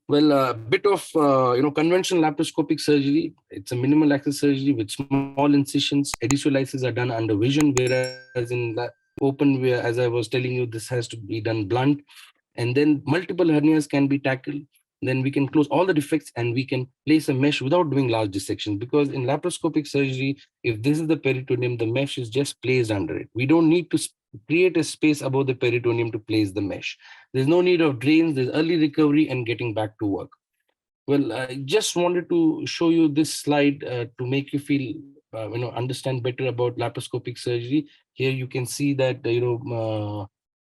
Well, a bit of conventional laparoscopic surgery. It's a minimal access surgery with small incisions. Ediciolysis are done under vision, whereas in open, where, as I was telling you, this has to be done blunt. And then multiple hernias can be tackled. Then we can close all the defects and we can place a mesh without doing large dissections. Because in laparoscopic surgery, if this is the peritoneum, the mesh is just placed under it. We don't need to create a space above the peritoneum to place the mesh. There's no need of drains. There's early recovery and getting back to work. Well, I just wanted to show you this slide to make you feel, understand better about laparoscopic surgery. Here you can see that,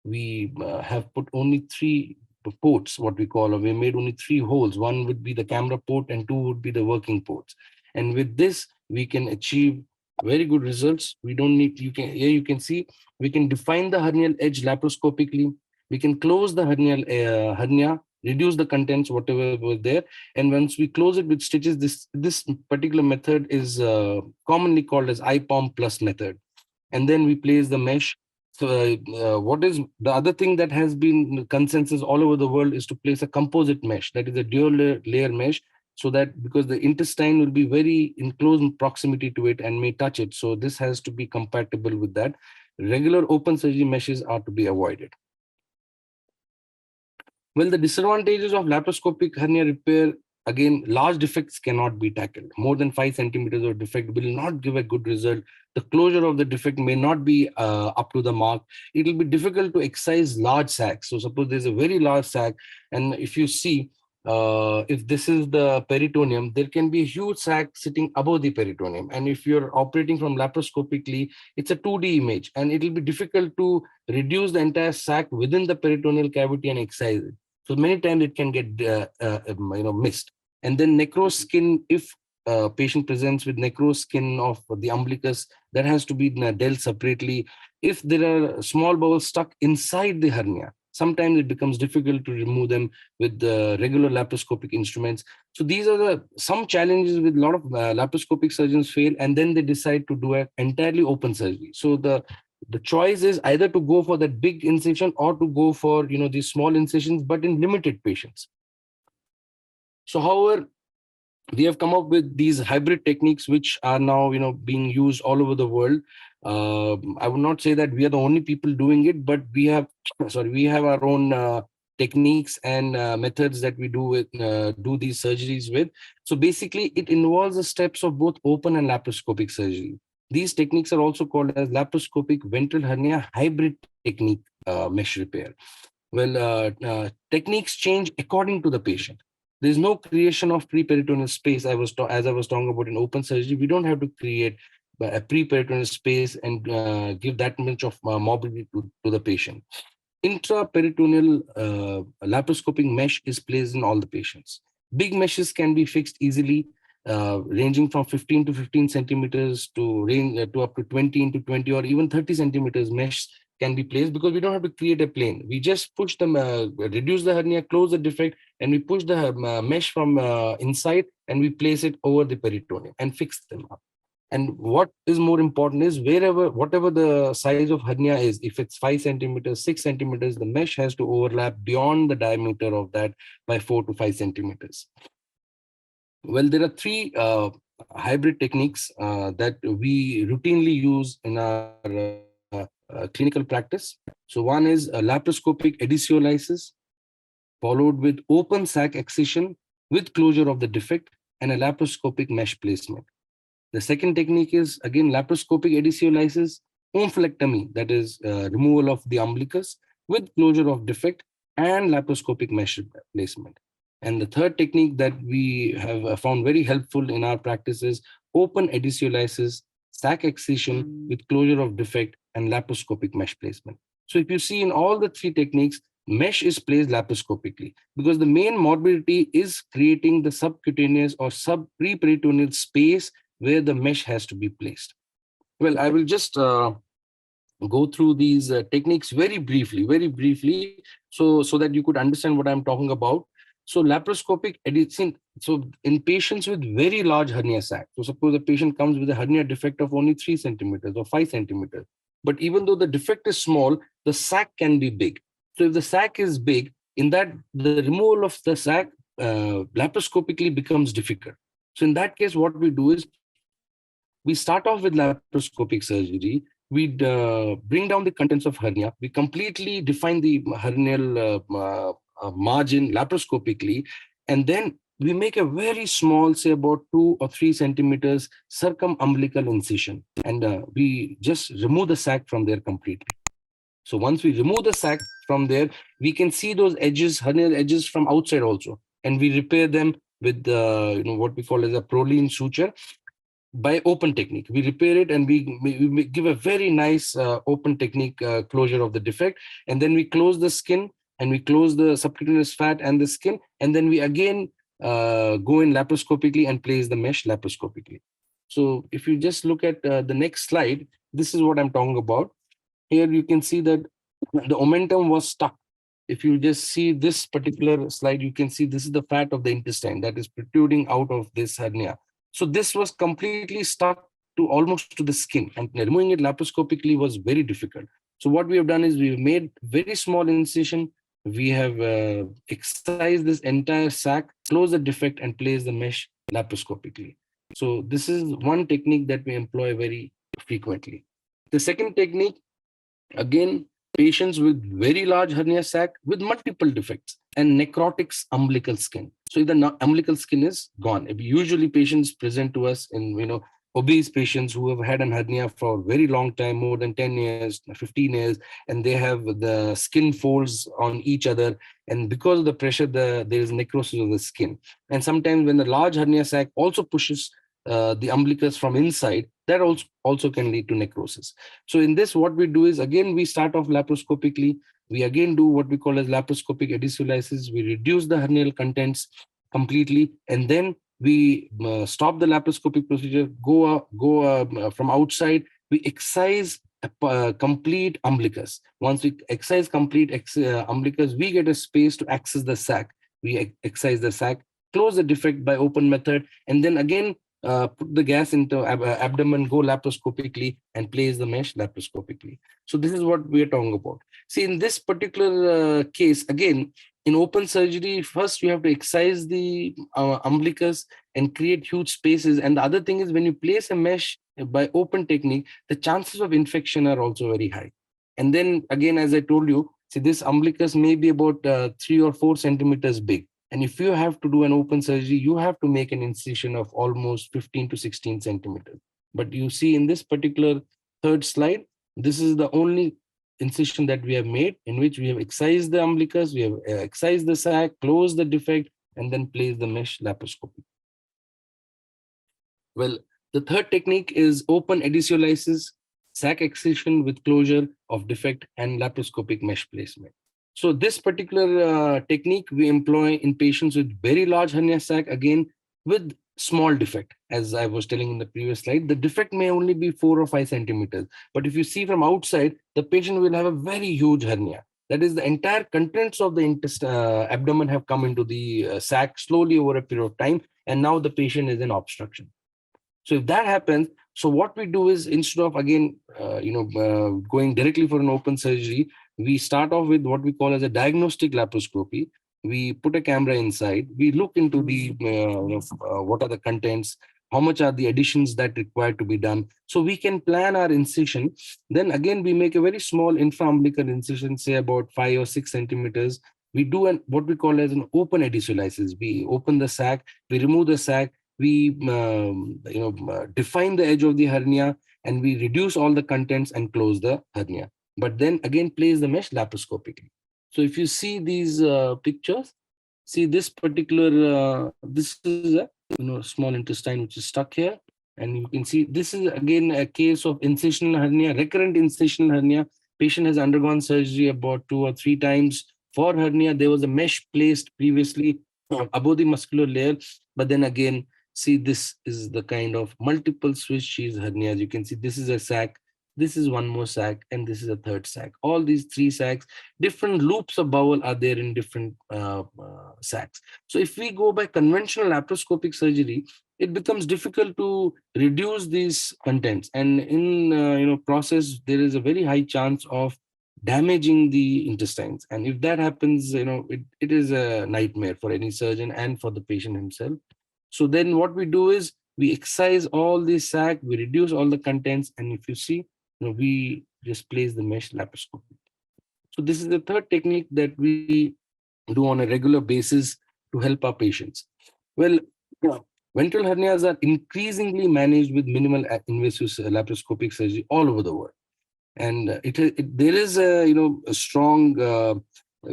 we have put only three ports, what we call, or we made only three holes. One would be the camera port and two would be the working ports. And with this, we can achieve very good results. We don't need, here you can see, we can define the hernial edge laparoscopically. We can close the hernia, reduce the contents, whatever was there. And once we close it with stitches, this particular method is commonly called as IPOM plus method. And then we place the mesh. So what is the other thing that has been consensus all over the world is to place a composite mesh, that is a dual layer mesh, so that because the intestine will be very in close proximity to it and may touch it. So this has to be compatible with that. Regular open surgery meshes are to be avoided. Well, the disadvantages of laparoscopic hernia repair, again, large defects cannot be tackled. More than 5 centimeters of defect will not give a good result. The closure of the defect may not be up to the mark. It will be difficult to excise large sacs. So suppose there's a very large sac, and if you see, if this is the peritoneum, there can be a huge sac sitting above the peritoneum. And if you're operating from laparoscopically, it's a 2D image, and it will be difficult to reduce the entire sac within the peritoneal cavity and excise it. So many times it can get missed. And then necrosed skin, if patient presents with necrosed skin of the umbilicus, that has to be dealt separately. If there are small bowels stuck inside the hernia, sometimes it becomes difficult to remove them with the regular laparoscopic instruments. So these are some challenges with a lot of laparoscopic surgeons fail, and then they decide to do an entirely open surgery. So the choice is either to go for that big incision or to go for these small incisions, but in limited patients. So however, we have come up with these hybrid techniques which are now being used all over the world. I would not say that we are the only people doing it, but we have our own techniques and methods that we do these surgeries with. So basically it involves the steps of both open and laparoscopic surgery. These techniques are also called as laparoscopic ventral hernia hybrid technique mesh repair. Well, techniques change according to the patient. There's no creation of pre-peritoneal space. As I was talking about in open surgery, we don't have to create a pre-peritoneal space and give that much of mobility to the patient. Intraperitoneal laparoscopic mesh is placed in all the patients. Big meshes can be fixed easily, ranging from 15 to 15 centimeters to up to 20 into 20 or even 30 centimeters mesh can be placed, because we don't have to create a plane. We just push them, reduce the hernia, close the defect, and we push the mesh from inside and we place it over the peritoneum and fix them up. And what is more important is whatever the size of hernia is, if it's 5 centimeters, 6 centimeters, the mesh has to overlap beyond the diameter of that by 4 to 5 centimeters. Well, there are three hybrid techniques that we routinely use in our clinical practice. So one is a laparoscopic ediciolysis, followed with open sac excision with closure of the defect and a laparoscopic mesh placement. The second technique is again laparoscopic ediciolysis, omphalectomy, that is removal of the umbilicus with closure of defect and laparoscopic mesh placement. And the third technique that we have found very helpful in our practice is open ediciolysis, sac excision with closure of defect and laparoscopic mesh placement. So if you see in all the three techniques, mesh is placed laparoscopically because the main morbidity is creating the subcutaneous or subpreperitoneal space where the mesh has to be placed. Well, I will just go through these techniques very briefly, so that you could understand what I'm talking about. So laparoscopic edicin, so in patients with very large hernia sac, so suppose a patient comes with a hernia defect of only 3 centimeters or 5 centimeters, but even though the defect is small, the sac can be big. So if the sac is big, in that the removal of the sac laparoscopically becomes difficult. So in that case, what we do is we start off with laparoscopic surgery. We bring down the contents of hernia. We completely define the hernial margin laparoscopically, and then we make a very small, say about 2 or 3 centimeters circumumbilical incision, and we just remove the sac from there completely. So once we remove the sac from there, we can see those edges, hernial edges from outside also, and we repair them with what we call as a Prolene suture by open technique. We repair it and we give a very nice open technique closure of the defect, and then we close the skin and we close the subcutaneous fat and the skin, and then we again go in laparoscopically and place the mesh laparoscopically. So if you just look at the next slide, this is what I'm talking about. Here you can see that the omentum was stuck. If you just see this particular slide, you can see this is the fat of the intestine that is protruding out of this hernia. So this was completely stuck to almost to the skin, and removing it laparoscopically was very difficult. So what we have done is we've made very small incision. We have excised this entire sac, close the defect, and place the mesh laparoscopically. So this is one technique that we employ very frequently. The second technique, again, patients with very large hernia sac with multiple defects and necrotic umbilical skin. So if the umbilical skin is gone, usually patients present to us in obese patients who have had an hernia for a very long time, more than 10 years, 15 years, and they have the skin folds on each other. And because of the pressure, there is necrosis of the skin. And sometimes when the large hernia sac also pushes the umbilicus from inside, that also can lead to necrosis. So in this, what we do is, again, we start off laparoscopically. We again do what we call as laparoscopic adhesivolysis. We reduce the hernial contents completely, and then we stop the laparoscopic procedure, go from outside. We excise a complete umbilicus. Once we excise complete umbilicus, we get a space to access the sac. We excise the sac, close the defect by open method, and then again put the gas into abdomen, go laparoscopically, and place the mesh laparoscopically. So this is what we are talking about. See, in this particular case, again, in open surgery, first you have to excise the umbilicus and create huge spaces. And the other thing is, when you place a mesh by open technique, the chances of infection are also very high. And then again, as I told you, see, this umbilicus may be about 3 or 4 centimeters big. And if you have to do an open surgery, you have to make an incision of almost 15 to 16 centimeters. But you see in this particular third slide, this is the only incision that we have made, in which we have excised the umbilicus, we have excised the sac, closed the defect, and then placed the mesh laparoscopy. Well, the third technique is open adhesivolysis, sac excision with closure of defect, and laparoscopic mesh placement. So this particular technique we employ in patients with very large hernia sac, again, with small defect. As I was telling in the previous slide, the defect may only be 4 or 5 centimeters. But if you see from outside, the patient will have a very huge hernia. That is, the entire contents of the abdomen have come into the sac slowly over a period of time, and now the patient is in obstruction. So if that happens, so what we do is, instead of again, going directly for an open surgery, we start off with what we call as a diagnostic laparoscopy. We put a camera inside. We look into the what are the contents, how much are the additions that require to be done, so we can plan our incision. Then again, we make a very small infraumbilical incision, say about 5 or 6 centimeters. We do what we call as an open adhesivolysis. We open the sac, we remove the sac, we define the edge of the hernia, and we reduce all the contents and close the hernia. But then again, place the mesh laparoscopically. So if you see these pictures, see this particular, this is a small intestine which is stuck here. And you can see this is again a case of incisional hernia, recurrent incisional hernia. Patient has undergone surgery about 2 or 3 times. For hernia, there was a mesh placed previously above the muscular layer. But then again, see, this is the kind of multiple Swiss cheese hernias. You can see this is a sac, this is one more sac, and this is a third sac. All these 3 sacs, different loops of bowel are there in different sacs. So if we go by conventional laparoscopic surgery, it becomes difficult to reduce these contents. And in process, there is a very high chance of damaging the intestines. And if that happens, it is a nightmare for any surgeon and for the patient himself. So then what we do is we excise all the sac, we reduce all the contents, and if you see, we just place the mesh laparoscopy. So this is the third technique that we do on a regular basis to help our patients. Well, yeah, ventral hernias are increasingly managed with minimal invasive laparoscopic surgery all over the world. And there is a strong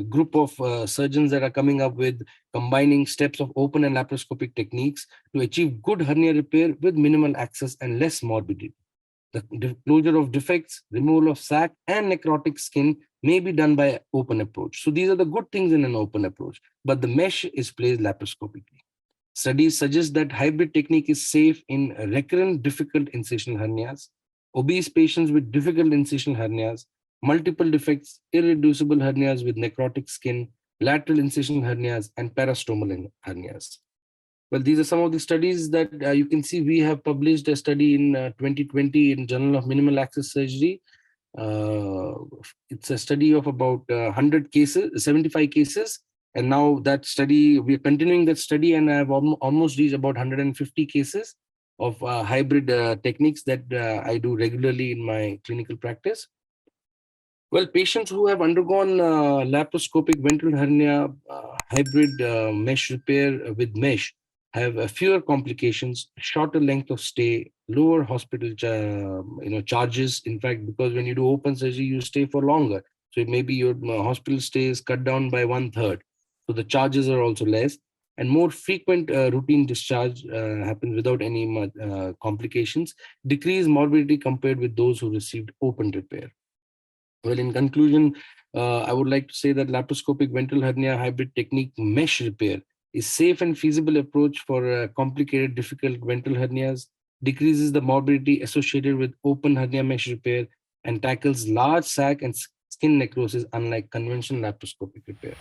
group of surgeons that are coming up with combining steps of open and laparoscopic techniques to achieve good hernia repair with minimal access and less morbidity. The closure of defects, removal of sac, and necrotic skin may be done by open approach. So these are the good things in an open approach, but the mesh is placed laparoscopically. Studies suggest that hybrid technique is safe in recurrent difficult incisional hernias, obese patients with difficult incisional hernias, multiple defects, irreducible hernias with necrotic skin, lateral incisional hernias, and parastomal hernias. Well, these are some of the studies that you can see. We have published a study in 2020 in Journal of Minimal Access Surgery. It's a study of about 100 cases, 75 cases. And now that study, we're continuing that study, and I've almost reached about 150 cases of hybrid techniques that I do regularly in my clinical practice. Well, patients who have undergone laparoscopic ventral hernia hybrid mesh repair with mesh have fewer complications, shorter length of stay, lower hospital charges. In fact, because when you do open surgery, you stay for longer. So maybe your hospital stay is cut down by 1/3. So the charges are also less, and more frequent routine discharge happens without any complications, decreased morbidity compared with those who received open repair. Well, in conclusion, I would like to say that laparoscopic ventral hernia hybrid technique mesh repair is safe and feasible approach for complicated, difficult ventral hernias, decreases the morbidity associated with open hernia mesh repair, and tackles large sac and skin necrosis unlike conventional laparoscopic repair.